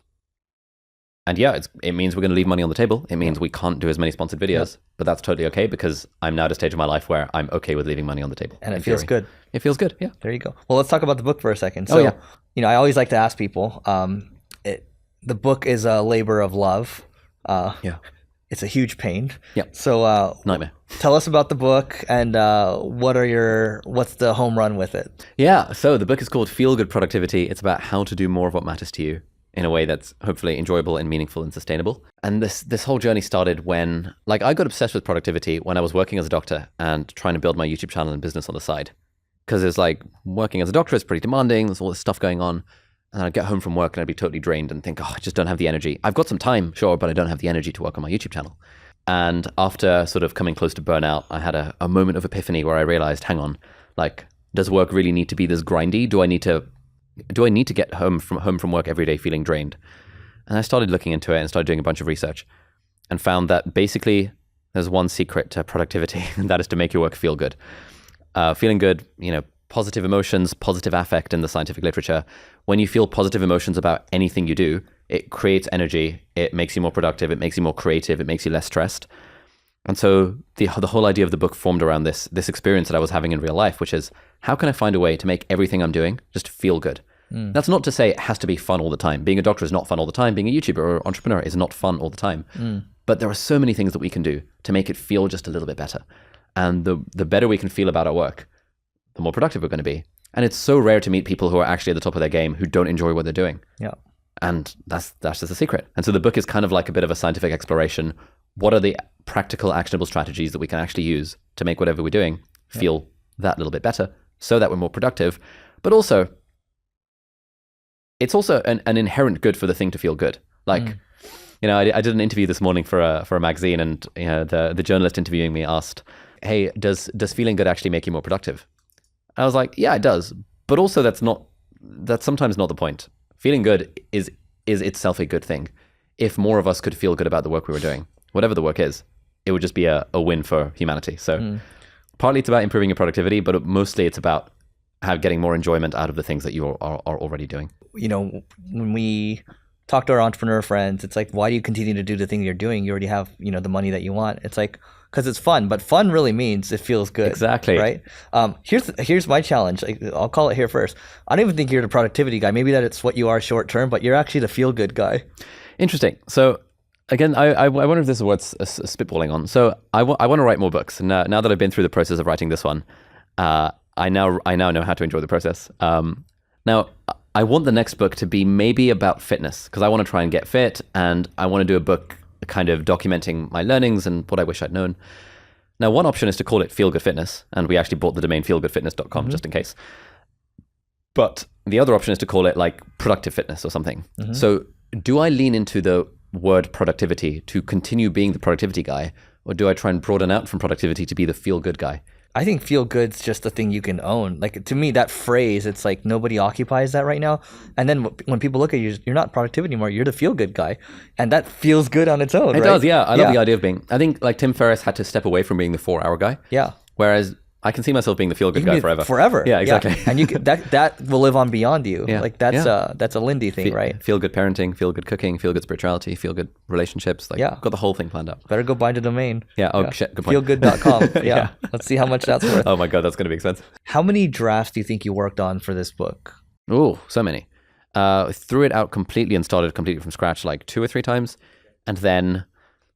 And yeah, it means we're going to leave money on the table. It means we can't do as many sponsored videos, but that's totally okay because I'm now at a stage of my life where I'm okay with leaving money on the table. And it feels good. It feels good, yeah. There you go. Well, let's talk about the book for a second. So, I always like to ask people, the book is a labor of love. It's a huge pain. Yeah. So nightmare. Tell us about the book and what's the home run with it? Yeah. So the book is called Feel Good Productivity. It's about how to do more of what matters to you in a way that's hopefully enjoyable and meaningful and sustainable. And this whole journey started when, like, I got obsessed with productivity when I was working as a doctor and trying to build my YouTube channel and business on the side. Because it's like working as a doctor is pretty demanding. There's all this stuff going on. And I'd get home from work and I'd be totally drained and think, I just don't have the energy. I've got some time, sure, but I don't have the energy to work on my YouTube channel. And after sort of coming close to burnout, I had a moment of epiphany where I realized, hang on, like, does work really need to be this grindy? Do I need to get home from work every day feeling drained? And I started looking into it and started doing a bunch of research and found that basically there's one secret to productivity, and that is to make your work feel good. Feeling good, positive emotions, positive affect in the scientific literature. When you feel positive emotions about anything you do, it creates energy, it makes you more productive, it makes you more creative, it makes you less stressed. And so the whole idea of the book formed around this experience that I was having in real life, which is, how can I find a way to make everything I'm doing just feel good? That's not to say it has to be fun all the time. Being a doctor is not fun all the time. Being a YouTuber or entrepreneur is not fun all the time. But there are so many things that we can do to make it feel just a little bit better. And the better we can feel about our work, the more productive we're going to be. And it's so rare to meet people who are actually at the top of their game who don't enjoy what they're doing. Yeah. And that's just a secret. And so the book is kind of like a bit of a scientific exploration what are the practical, actionable strategies that we can actually use to make whatever we're doing feel that little bit better so that we're more productive. But also, it's also an inherent good for the thing to feel good. Like, you know, I did an interview this morning for a magazine, and you know, the journalist interviewing me asked, hey, does feeling good actually make you more productive? I was like, yeah, it does. But also that's sometimes not the point. Feeling good is itself a good thing. If more of us could feel good about the work we were doing, whatever the work is, it would just be a win for humanity. So partly it's about improving your productivity, but mostly it's about getting more enjoyment out of the things that you are already doing. You know, when we talk to our entrepreneur friends, it's like, why do you continue to do the thing you're doing? You already have, you know, the money that you want. It's like, because it's fun, but fun really means it feels good. Exactly. Right? Here's my challenge. I'll call it here first. I don't even think you're the productivity guy. Maybe that it's what you are short term, but you're actually the feel good guy. Interesting. So again, I wonder if this is what's spitballing on. So I want to write more books. Now that I've been through the process of writing this one, I now know how to enjoy the process. Now I want the next book to be maybe about fitness, because I want to try and get fit, and I want to do a book kind of documenting my learnings and what I wish I'd known. Now, one option is to call it Feel Good Fitness, and we actually bought the domain feelgoodfitness.com just in case. But the other option is to call it like productive fitness or something. So do I lean into the word productivity to continue being the productivity guy, or do I try and broaden out from productivity to be the feel good guy? I think feel good's just a thing you can own. Like, to me, that phrase, it's like nobody occupies that right now. And then when people look at you, you're not productivity anymore. You're the feel good guy, and that feels good on its own. It right? does, yeah. I love the idea of being. I think like Tim Ferriss had to step away from being the 4-hour guy. Yeah. Whereas I can see myself being the feel good guy forever. Forever. Yeah, exactly. And you can, that will live on beyond you. Yeah. Like that's a Lindy thing, right? Feel good parenting, feel good cooking, feel good spirituality, feel good relationships. Like, got the whole thing planned out. Better go buy the domain. Yeah. Oh, shit. Good point. Feelgood.com. Yeah. Let's see how much that's worth. Oh my God, that's going to be expensive. How many drafts do you think you worked on for this book? Oh, so many. Threw it out completely and started completely from scratch like 2 or 3 times. And then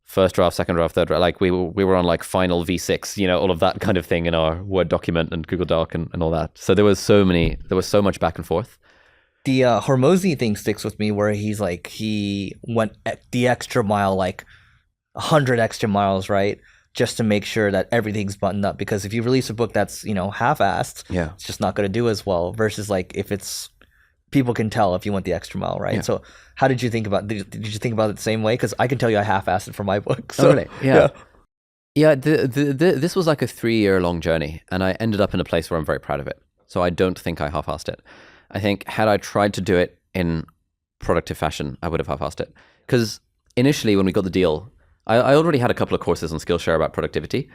first draft, second draft, third draft, like we were on like final V6, you know, all of that kind of thing in our Word document and Google Doc and all that. So there was so much back and forth. The Hormozy thing sticks with me, where he went the extra mile, like 100 extra miles, right? Just to make sure that everything's buttoned up. Because if you release a book that's, you know, half-assed, it's just not going to do as well, versus like if it's, people can tell if you went the extra mile, right? So how did you think about it? Did you think about it the same way? Because I can tell you I half-assed it for my book. So, really? Yeah. This was like a 3-year-long journey, and I ended up in a place where I'm very proud of it. So I don't think I half-assed it. I think had I tried to do it in productive fashion, I would have half-assed it. Because initially when we got the deal, I already had a couple of courses on Skillshare about productivity,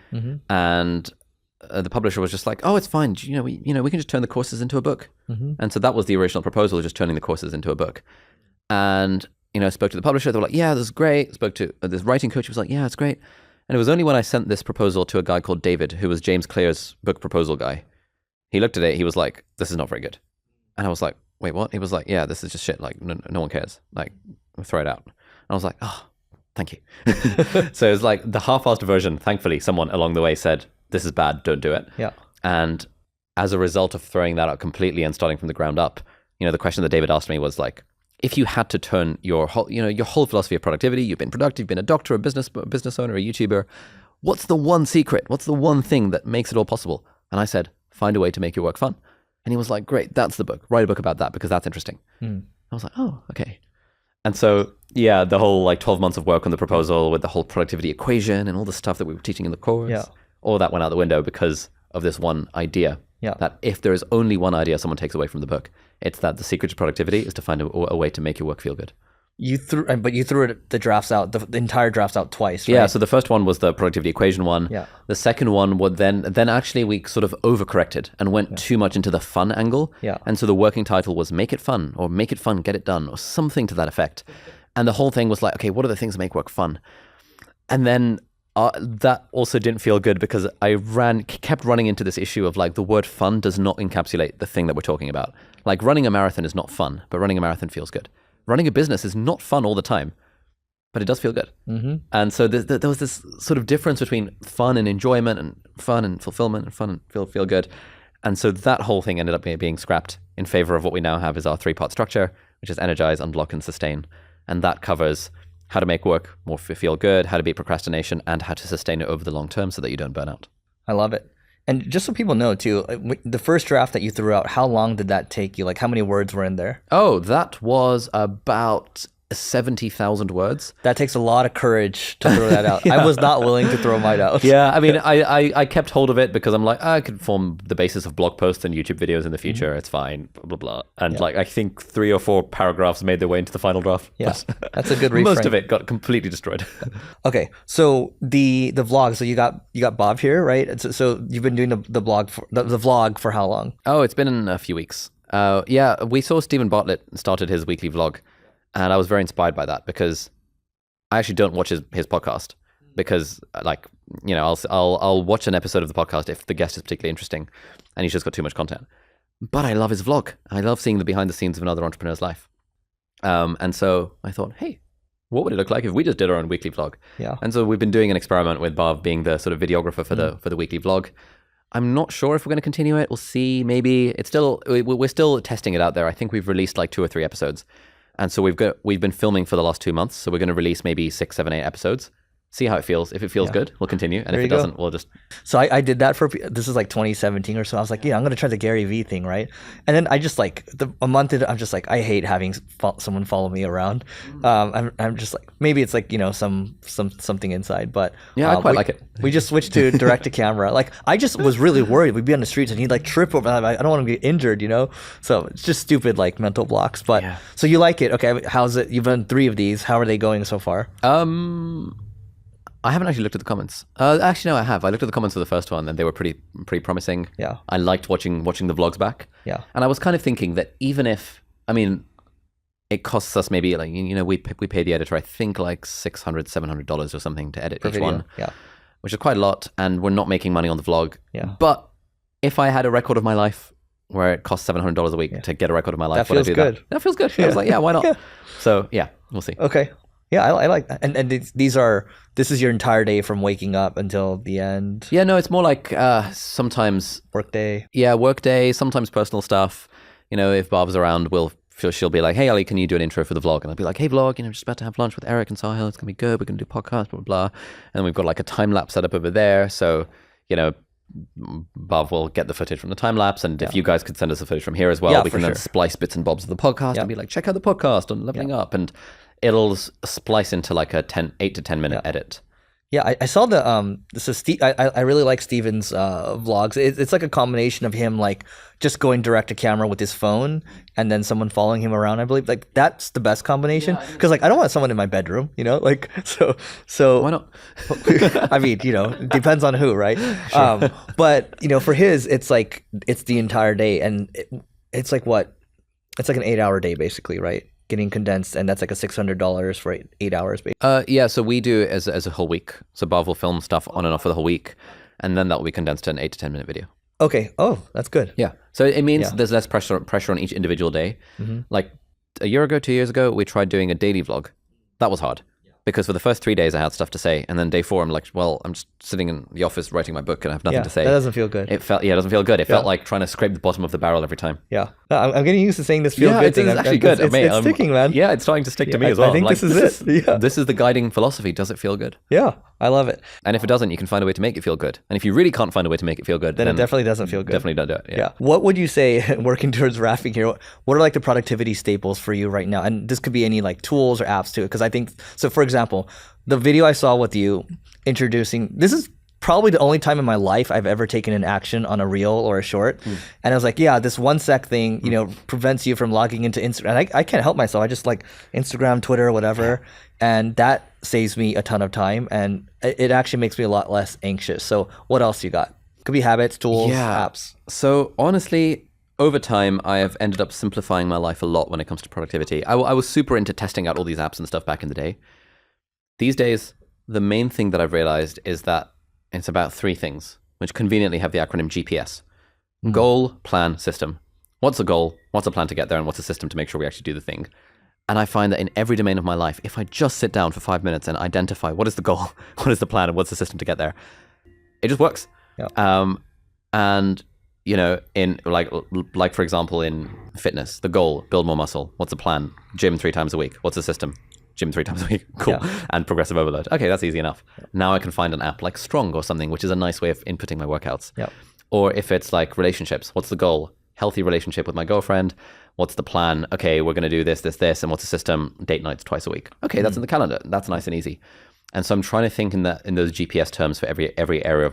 and the publisher was just like, "Oh, it's fine. We can just turn the courses into a book." And so that was the original proposal, just turning the courses into a book. And I spoke to the publisher. They were like, "Yeah, this is great." Spoke to this writing coach. He was like, "Yeah, it's great." And it was only when I sent this proposal to a guy called David, who was James Clear's book proposal guy. He looked at it. He was like, "This is not very good." And I was like, "Wait, what?" He was like, "Yeah, this is just shit. Like, no one cares. Like, throw it out." And I was like, "Oh, thank you." So it was like the half-assed version. Thankfully, someone along the way said, "This is bad. Don't do it." Yeah. And as a result of throwing that out completely and starting from the ground up, the question that David asked me was like, if you had to turn your whole philosophy of productivity, you've been productive, you've been a doctor, a business owner, a YouTuber, what's the one secret? What's the one thing that makes it all possible? And I said, find a way to make your work fun. And he was like, great, that's the book. Write a book about that because that's interesting. I was like, oh, okay. And so, yeah, the whole like 12 months of work on the proposal with the whole productivity equation and all the stuff that we were teaching in the course, all that went out the window because of this one idea. Yeah. That if there is only one idea someone takes away from the book, it's that the secret to productivity is to find a way to make your work feel good. You threw the drafts out, the entire drafts out twice, right? Yeah, so the first one was the productivity equation one. Yeah. The second one would then actually we sort of overcorrected and went too much into the fun angle. Yeah. And so the working title was Make It Fun, or Make It Fun, Get It Done, or something to that effect. And the whole thing was like, okay, what are the things that make work fun? And then that also didn't feel good because I kept running into this issue of like the word fun does not encapsulate the thing that we're talking about. Like running a marathon is not fun, but running a marathon feels good. Running a business is not fun all the time, but it does feel good. And so there was this sort of difference between fun and enjoyment and fun and fulfillment and fun and feel good. And so that whole thing ended up being scrapped in favor of what we now have is our 3-part structure, which is energize, unblock, and sustain. And that covers how to make work more feel good, how to beat procrastination, and how to sustain it over the long term so that you don't burn out. I love it. And just so people know too, the first draft that you threw out, how long did that take you? Like how many words were in there? Oh, that was about 70,000 words. That takes a lot of courage to throw that out. I was not willing to throw mine out. Yeah, I mean, I kept hold of it because I'm like, I could form the basis of blog posts and YouTube videos in the future. It's fine, blah, blah, blah. And like, I think 3 or 4 paragraphs made their way into the final draft. Yeah, that's a good reframe. Most of it got completely destroyed. Okay, so the vlog. So you got Bob here, right? So you've been doing the vlog for how long? Oh, it's been a few weeks. Yeah, we saw Stephen Bartlett started his weekly vlog. And I was very inspired by that because I actually don't watch his podcast because, like, you know, I'll watch an episode of the podcast if the guest is particularly interesting and he's just got too much content. But I love his vlog. I love seeing the behind the scenes of another entrepreneur's life. And so I thought, hey, what would it look like if we just did our own weekly vlog? Yeah. And so we've been doing an experiment with Bob being the sort of videographer for the weekly vlog. I'm not sure if we're going to continue it. We'll see. Maybe we're still testing it out there. I think we've released like 2 or 3 episodes. And so we've been filming for the last 2 months. So we're going to release maybe 6, 7, 8 episodes. See how it feels. If it feels good, we'll continue. And if it doesn't, we'll just... So I did that this is like 2017 or so. I was like, yeah, I'm going to try the Gary Vee thing, right? And then I just like, a month in, I'm just like, I hate having someone follow me around. I'm just like, maybe it's like, you know, something inside. But yeah, I quite like it. We just switched to direct to camera. Like, I just was really worried. We'd be on the streets and he'd like trip over. I don't want to get injured, you know? So it's just stupid like mental blocks. But so you like it. Okay, how's it? You've done 3 of these. How are they going so far? I haven't actually looked at the comments. Actually, no, I have. I looked at the comments for the first one, and they were pretty promising. Yeah. I liked watching the vlogs back. Yeah. And I was kind of thinking that even if, I mean, it costs us maybe like, you know, we pay the editor, I think like $600, $700 or something to edit each one. Yeah. Which is quite a lot, and we're not making money on the vlog. Yeah. But if I had a record of my life where it costs $700 a week to get a record of my life, that feels good. That feels good. I was like, yeah, why not? So yeah, we'll see. Okay. Yeah, I like that. And this is your entire day from waking up until the end? Yeah, no, it's more like sometimes... Workday? Yeah, workday, sometimes personal stuff. You know, if Barb's around, she'll be like, hey, Ali, can you do an intro for the vlog? And I'll be like, hey, vlog, you know, just about to have lunch with Eric and Sahil. It's going to be good. We're going to do podcast, blah, blah, blah. And we've got like a time lapse set up over there. So, you know, Bob will get the footage from the time lapse, and if you guys could send us the footage from here as well, we can then splice bits and bobs of the podcast and be like, check out the podcast on Leveling Up, and it'll splice into like a 8 to 10 minute edit. Yeah, I saw the so I really like Steven's vlogs. It's like a combination of him like just going direct to camera with his phone and then someone following him around. I believe like that's the best combination because like I don't want someone in my bedroom, you know, like so. Why not? I mean, you know, depends on who, right? Sure. But you know, for his, it's like it's the entire day, and it's like what? It's like an 8-hour day basically, right? Getting condensed, and that's like a $600 for 8 hours. Yeah, so we do it as a whole week. So Bob will film stuff on and off for the whole week, and then that will be condensed to an 8 to 10 minute video. Okay. Oh, that's good. Yeah. So it means there's less pressure on each individual day. Like a year ago, 2 years ago, we tried doing a daily vlog. That was hard. Because for the first 3 days I had stuff to say, and then day 4 I'm like, well, I'm just sitting in the office writing my book and I have nothing to say. That doesn't feel good. It doesn't feel good. It felt like trying to scrape the bottom of the barrel every time. Yeah, I'm getting used to saying this feel good thing. It's actually good. It's sticking, man. Yeah, it's starting to stick to me as well. I think this is it. Yeah. This is the guiding philosophy. Does it feel good? Yeah, I love it. And if it doesn't, you can find a way to make it feel good. And if you really can't find a way to make it feel good, then it definitely doesn't feel good. Definitely don't do it. Yeah. What would you say, working towards wrapping here, what are like the productivity staples for you right now? And this could be any like tools or apps too, because I think, so for example, the video I saw with you introducing, this is probably the only time in my life I've ever taken an action on a reel or a short. And I was like, yeah, this 1 sec thing, you know, prevents you from logging into Instagram. And I can't help myself. I just like Instagram, Twitter, whatever. And that saves me a ton of time. And it actually makes me a lot less anxious. So what else you got? Could be habits, tools, apps. So honestly, over time, I have ended up simplifying my life a lot when it comes to productivity. I was super into testing out all these apps and stuff back in the day. These days, the main thing that I've realized is that it's about 3 things, which conveniently have the acronym GPS. Goal, plan, system. What's a goal? What's a plan to get there? And what's a system to make sure we actually do the thing? And I find that in every domain of my life, if I just sit down for 5 minutes and identify what is the goal, what is the plan, and what's the system to get there, it just works. Yeah. And, you know, in like for example, in fitness, the goal, build more muscle. What's the plan? Gym 3 times a week. What's the system? gym 3 times a week. Cool. Yeah. And progressive overload. Okay, that's easy enough. Now I can find an app like Strong or something, which is a nice way of inputting my workouts. Yep. Or if it's like relationships, what's the goal? Healthy relationship with my girlfriend. What's the plan? Okay, we're going to do this, this, this. And what's the system? Date nights twice a week. Okay, that's in the calendar. That's nice and easy. And so I'm trying to think in those GPS terms for every area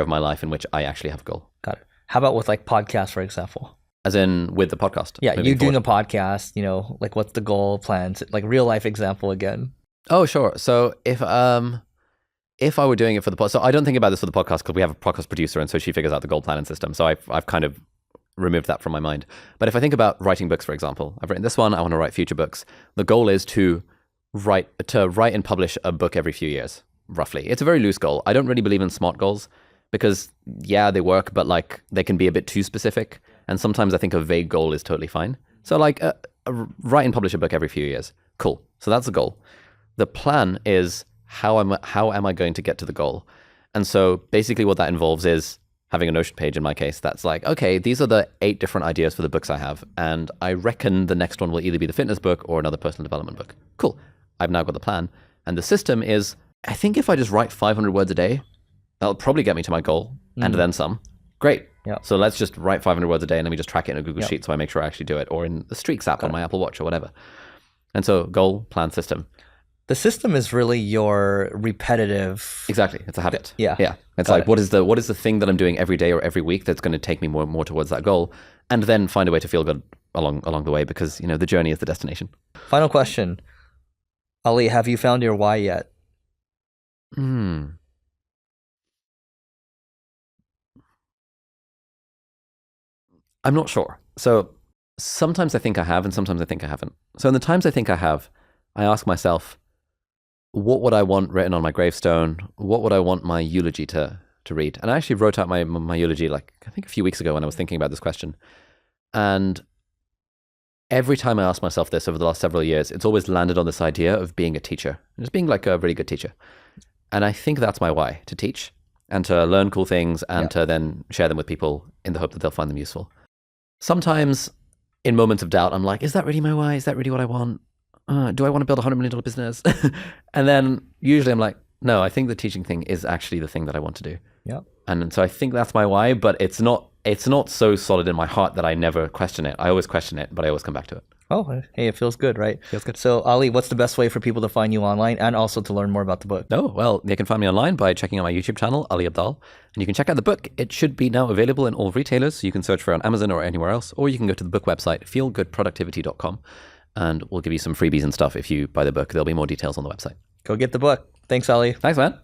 of my life in which I actually have a goal. Got it. How about with like podcasts, for example? As in with the podcast. Yeah, you doing a podcast, you know, like what's the goal, plans, like real life example again. Oh, sure. So if I were doing it for the podcast, so I don't think about this for the podcast because we have a podcast producer and so she figures out the goal plan and system. So I've kind of removed that from my mind. But if I think about writing books, for example, I've written this one, I want to write future books. The goal is to write and publish a book every few years, roughly. It's a very loose goal. I don't really believe in SMART goals because, yeah, they work, but like they can be a bit too specific. And sometimes I think a vague goal is totally fine. So like write and publish a book every few years. Cool. So that's the goal. The plan is how am I going to get to the goal? And so basically what that involves is having a Notion page in my case that's like, okay, these are the 8 different ideas for the books I have. And I reckon the next one will either be the fitness book or another personal development book. Cool. I've now got the plan. And the system is, I think if I just write 500 words a day, that'll probably get me to my goal and then some. Great. Yep. So let's just write 500 words a day and let me just track it in a Google Sheet so I make sure I actually do it, or in the Streaks app on my Apple Watch or whatever. And so goal, plan, system. The system is really your repetitive. Exactly. It's a habit. Yeah. Yeah. It's like, what is the thing that I'm doing every day or every week that's going to take me more towards that goal? And then find a way to feel good along the way because, you know, the journey is the destination. Final question. Ali, have you found your why yet? I'm not sure. So sometimes I think I have and sometimes I think I haven't. So in the times I think I have, I ask myself, what would I want written on my gravestone? What would I want my eulogy to read? And I actually wrote out my eulogy like I think a few weeks ago when I was thinking about this question. And every time I ask myself this over the last several years, it's always landed on this idea of being a teacher, just being like a really good teacher. And I think that's my why, to teach and to learn cool things and to then share them with people in the hope that they'll find them useful. Sometimes in moments of doubt, I'm like, is that really my why? Is that really what I want? Do I want to build a $100 million business? And then usually I'm like, no, I think the teaching thing is actually the thing that I want to do. Yeah. And so I think that's my why, but it's not so solid in my heart that I never question it. I always question it, but I always come back to it. Oh, hey, it feels good, right? Feels good. So Ali, what's the best way for people to find you online and also to learn more about the book? Oh, well, they can find me online by checking out my YouTube channel, Ali Abdaal. And you can check out the book. It should be now available in all retailers. So you can search for it on Amazon or anywhere else, or you can go to the book website, feelgoodproductivity.com. And we'll give you some freebies and stuff if you buy the book. There'll be more details on the website. Go get the book. Thanks, Ali. Thanks, man.